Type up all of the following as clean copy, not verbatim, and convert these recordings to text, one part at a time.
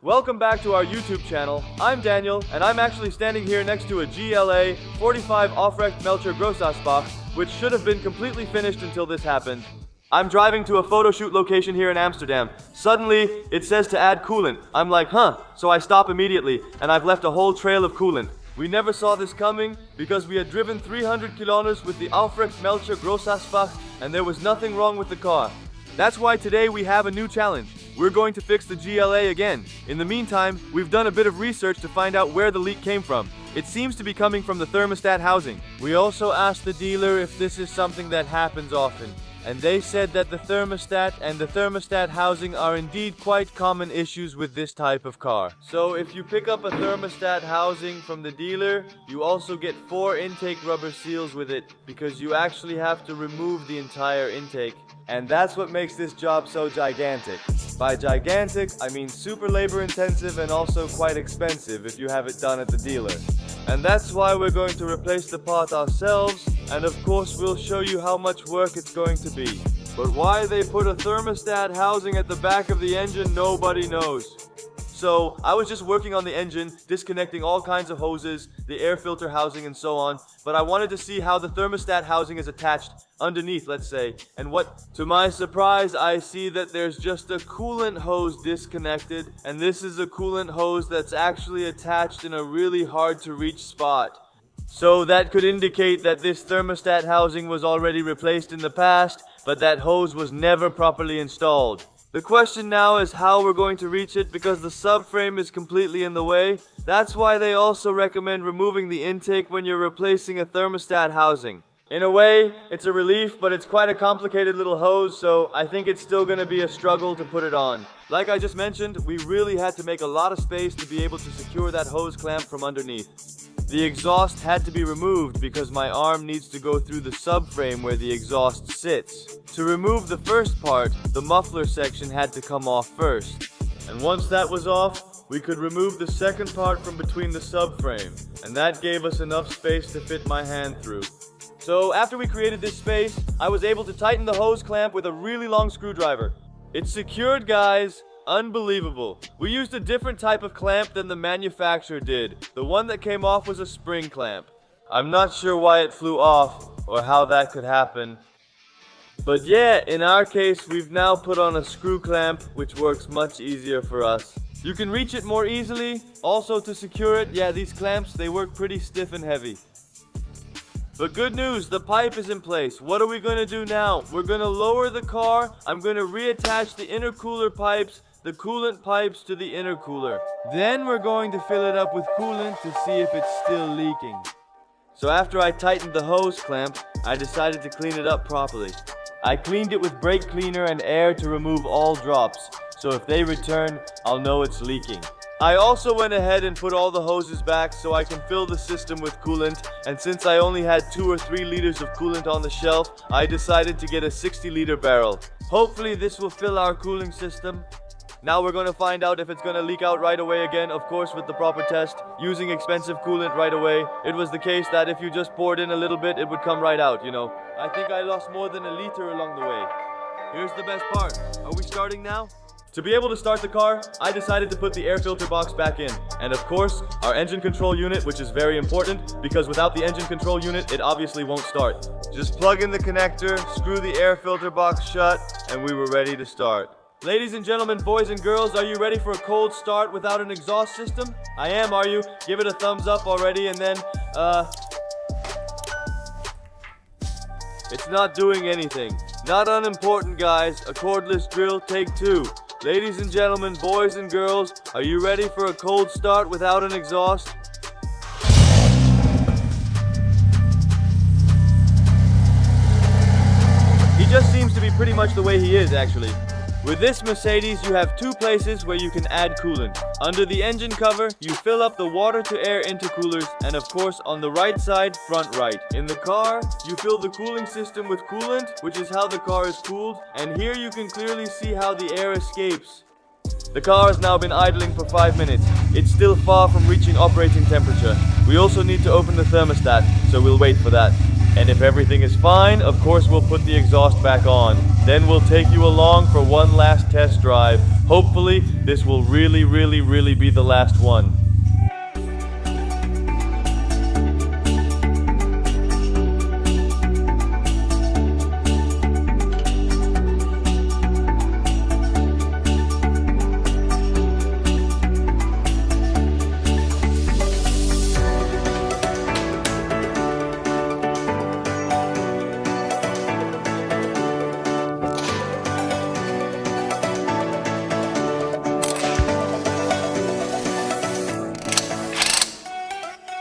Welcome back to our YouTube channel. I'm Daniel, and I'm actually standing here next to a GLA45 Aufrecht Melcher Großausbach, which should have been completely finished until this happened. I'm driving to a photo shoot location here in Amsterdam. Suddenly, it says to add coolant. I'm like, huh, so I stop immediately, and I've left a whole trail of coolant. We never saw this coming because we had driven 300 kilometers with the Aufrecht Melcher Großausbach, and there was nothing wrong with the car. That's why today we have a new challenge. We're going to fix the GLA again. In the meantime, we've done a bit of research to find out where the leak came from. It seems to be coming from the thermostat housing. We also asked the dealer if this is something that happens often, and they said that the thermostat and the thermostat housing are indeed quite common issues with this type of car. So if you pick up a thermostat housing from the dealer, you also get 4 intake rubber seals with it, because you actually have to remove the entire intake. And that's what makes this job so gigantic. By gigantic, I mean super labor intensive and also quite expensive if you have it done at the dealer. And that's why we're going to replace the part ourselves, and of course we'll show you how much work it's going to be. But why they put a thermostat housing at the back of the engine, nobody knows. So I was just working on the engine, disconnecting all kinds of hoses, the air filter housing and so on, but I wanted to see how the thermostat housing is attached underneath, let's say, and to my surprise, I see that there's just a coolant hose disconnected, and this is a coolant hose that's actually attached in a really hard to reach spot. So that could indicate that this thermostat housing was already replaced in the past, but that hose was never properly installed. The question now is how we're going to reach it, because the subframe is completely in the way. That's why they also recommend removing the intake when you're replacing a thermostat housing. In a way, it's a relief, but it's quite a complicated little hose, so I think it's still going to be a struggle to put it on. Like I just mentioned, we really had to make a lot of space to be able to secure that hose clamp from underneath. The exhaust had to be removed because my arm needs to go through the subframe where the exhaust sits. To remove the first part, the muffler section had to come off first. And once that was off, we could remove the second part from between the subframe, and that gave us enough space to fit my hand through. So after we created this space, I was able to tighten the hose clamp with a really long screwdriver. It's secured, guys. Unbelievable. We used a different type of clamp than the manufacturer did. The one that came off was a spring clamp. I'm not sure why it flew off or how that could happen. But yeah, in our case, we've now put on a screw clamp, which works much easier for us. You can reach it more easily. Also, to secure it, yeah, these clamps, they work pretty stiff and heavy. But good news, the pipe is in place. What are we going to do now? We're going to lower the car. I'm going to reattach the intercooler pipes, the coolant pipes to the intercooler. Then we're going to fill it up with coolant to see if it's still leaking. So after I tightened the hose clamp, I decided to clean it up properly. I cleaned it with brake cleaner and air to remove all drops, so if they return, I'll know it's leaking. I also went ahead and put all the hoses back so I can fill the system with coolant, and since I only had 2 or 3 liters of coolant on the shelf, I decided to get a 60-liter barrel. Hopefully this will fill our cooling system. Now we're going to find out if it's going to leak out right away again, of course with the proper test, using expensive coolant right away. It was the case that if you just poured in a little bit, it would come right out, you know. I think I lost more than a liter along the way. Here's the best part. Are we starting now? To be able to start the car, I decided to put the air filter box back in. And of course, our engine control unit, which is very important, because without the engine control unit, it obviously won't start. Just plug in the connector, screw the air filter box shut, and we were ready to start. Ladies and gentlemen, boys and girls, are you ready for a cold start without an exhaust system? I am, are you? Give it a thumbs up already, and then, it's not doing anything. Not unimportant, guys. A cordless drill, take 2. Ladies and gentlemen, boys and girls, are you ready for a cold start without an exhaust? He just seems to be pretty much the way he is, actually. With this Mercedes, you have 2 places where you can add coolant. Under the engine cover, you fill up the water-to-air intercoolers, and of course, on the right side, front right. In the car, you fill the cooling system with coolant, which is how the car is cooled, and here you can clearly see how the air escapes. The car has now been idling for 5 minutes. It's still far from reaching operating temperature. We also need to open the thermostat, so we'll wait for that. And if everything is fine, of course we'll put the exhaust back on. Then we'll take you along for one last test drive. Hopefully, this will really be the last one.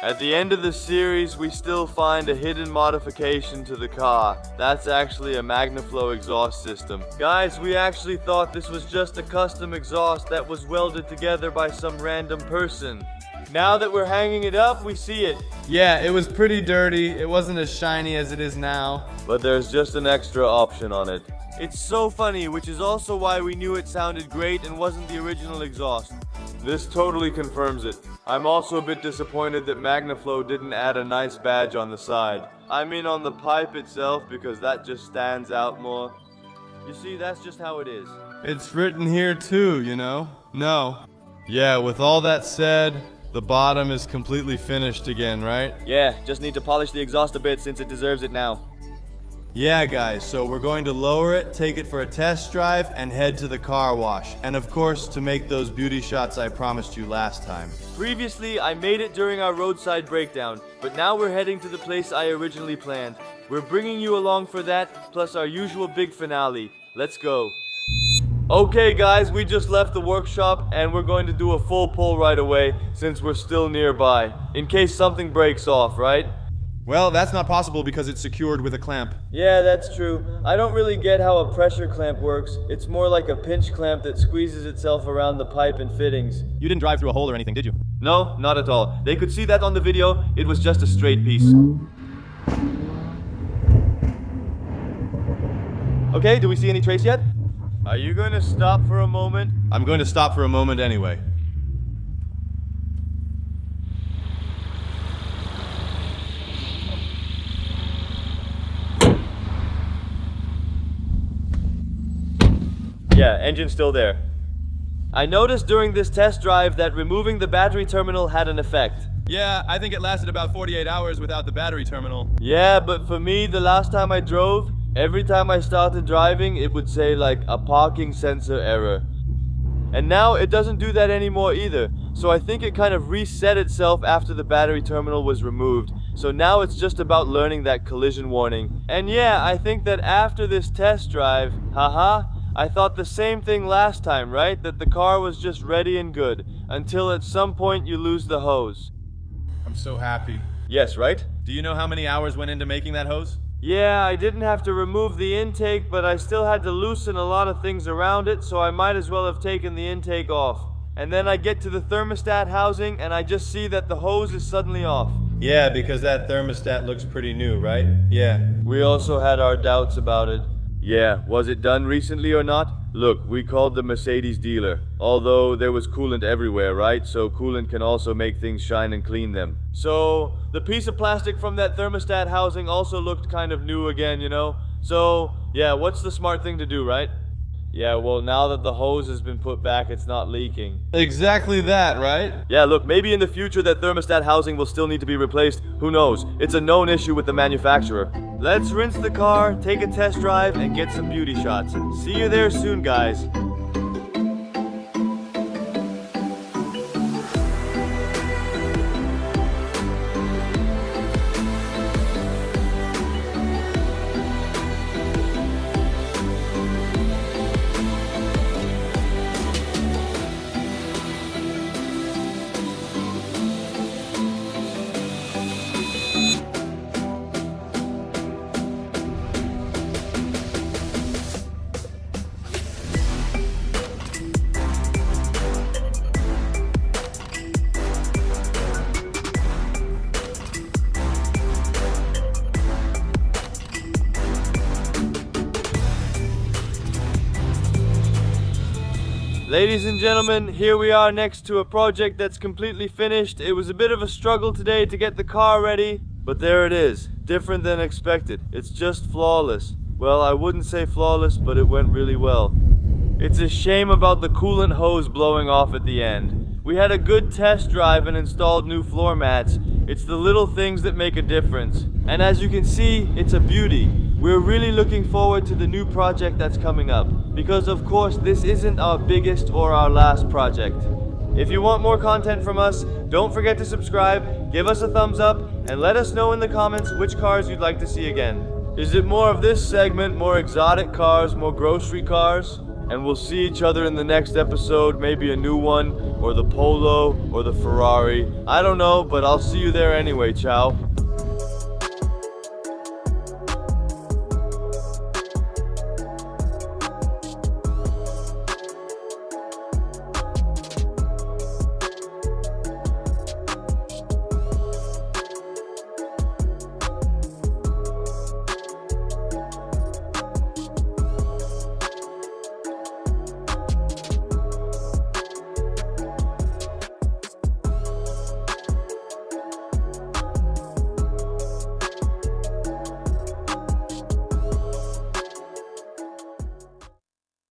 At the end of the series, we still find a hidden modification to the car. That's actually a Magnaflow exhaust system. Guys, we actually thought this was just a custom exhaust that was welded together by some random person. Now that we're hanging it up, we see it. Yeah, it was pretty dirty. It wasn't as shiny as it is now. But there's just an extra option on it. It's so funny, which is also why we knew it sounded great and wasn't the original exhaust. This totally confirms it. I'm also a bit disappointed that Magnaflow didn't add a nice badge on the side. I mean on the pipe itself, because that just stands out more. You see, that's just how it is. It's written here too, you know? No. Yeah, with all that said, the bottom is completely finished again, right? Yeah, just need to polish the exhaust a bit since it deserves it now. Yeah, guys, so we're going to lower it, take it for a test drive, and head to the car wash. And of course, to make those beauty shots I promised you last time. Previously, I made it during our roadside breakdown, but now we're heading to the place I originally planned. We're bringing you along for that, plus our usual big finale. Let's go. Okay guys, we just left the workshop and we're going to do a full pull right away since we're still nearby, in case something breaks off, right? Well, that's not possible because it's secured with a clamp. Yeah, that's true. I don't really get how a pressure clamp works. It's more like a pinch clamp that squeezes itself around the pipe and fittings. You didn't drive through a hole or anything, did you? No, not at all. They could see that on the video. It was just a straight piece. Okay, do we see any trace yet? Are you going to stop for a moment? I'm going to stop for a moment anyway. Yeah, engine's still there. I noticed during this test drive that removing the battery terminal had an effect. Yeah, I think it lasted about 48 hours without the battery terminal. Yeah, but for me, the last time I drove, every time I started driving, it would say like a parking sensor error. And now it doesn't do that anymore either. So I think it kind of reset itself after the battery terminal was removed. So now it's just about learning that collision warning. And yeah, I think that after this test drive, I thought the same thing last time, right? That the car was just ready and good, until at some point you lose the hose. I'm so happy. Yes, right? Do you know how many hours went into making that hose? Yeah, I didn't have to remove the intake, but I still had to loosen a lot of things around it, so I might as well have taken the intake off. And then I get to the thermostat housing, and I just see that the hose is suddenly off. Yeah, because that thermostat looks pretty new, right? Yeah. We also had our doubts about it. Yeah, was it done recently or not? Look, we called the Mercedes dealer. Although there was coolant everywhere, right? So coolant can also make things shine and clean them. So the piece of plastic from that thermostat housing also looked kind of new again, you know? So yeah, what's the smart thing to do, right? Yeah, well, now that the hose has been put back, it's not leaking. Exactly that, right? Yeah, look, maybe in the future that thermostat housing will still need to be replaced. Who knows? It's a known issue with the manufacturer. Let's rinse the car, take a test drive, and get some beauty shots. See you there soon, guys. Ladies and gentlemen, here we are next to a project that's completely finished. It was a bit of a struggle today to get the car ready, But there it is, different than expected. It's just flawless. Well, I wouldn't say flawless, but it went really well. It's a shame about the coolant hose blowing off at the end. We had a good test drive and installed new floor mats. It's the little things that make a difference. And as you can see, it's a beauty. We're really looking forward to the new project that's coming up, because of course this isn't our biggest or our last project. If you want more content from us, don't forget to subscribe, give us a thumbs up, and let us know in the comments which cars you'd like to see again. Is it more of this segment, more exotic cars, more grocery cars? And we'll see each other in the next episode, maybe a new one, or the Polo, or the Ferrari. I don't know, but I'll see you there anyway, ciao.